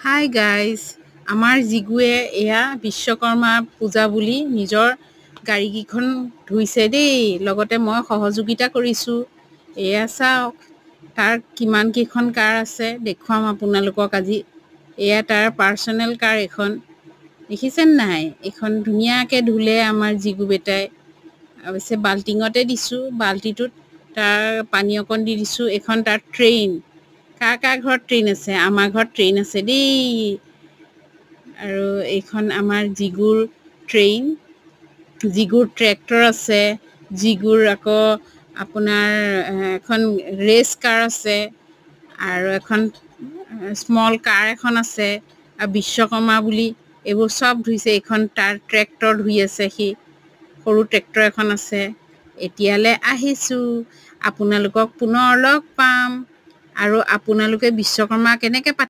Hi guys, আমাৰ জিগুৱে এয়া বিশ্বকৰ্মা পূজা বুলি নিজৰ গাড়ীকেইখন ধুইছে দেই। লগতে মই সহযোগিতা কৰিছোঁ। এয়া চাওক, তাৰ কিমান কেইখন কাৰ আছে দেখুৱাম আপোনালোকক আজি। এয়া তাৰ পাৰ্চনেল কাৰ এখন, দেখিছেনে নাই? এইখন ধুনীয়াকৈ ধুলে আমাৰ জিগু বেটাই। অৱশ্যে বাল্টিঙতে দিছোঁ, বাল্টিটোত তাৰ পানী অকণ দি দিছোঁ। এইখন তাৰ ট্ৰেইন। কাৰ কাৰ ঘৰত ট্ৰেইন আছে? আমাৰ ঘৰত ট্ৰেইন আছে দেই। আৰু এইখন আমাৰ জিগুৰ ট্ৰেইন, জিগুৰ ট্ৰেক্টৰ আছে, জিগুৰ আকৌ আপোনাৰ এখন ৰেচ কাৰ আছে, আৰু এখন স্মল কাৰ এখন আছে, আৰু বিশ্বকৰ্মা বুলি এইবোৰ চব ধুইছে। এইখন তাৰ ট্ৰেক্টৰ ধুই আছে, সি সৰু ট্ৰেক্টৰ এখন আছে। এতিয়ালৈ আহিছোঁ, আপোনালোকক পুনৰ লগ পাম। আৰু আপোনালোকে বিশ্বকৰ্মা কেনেকৈ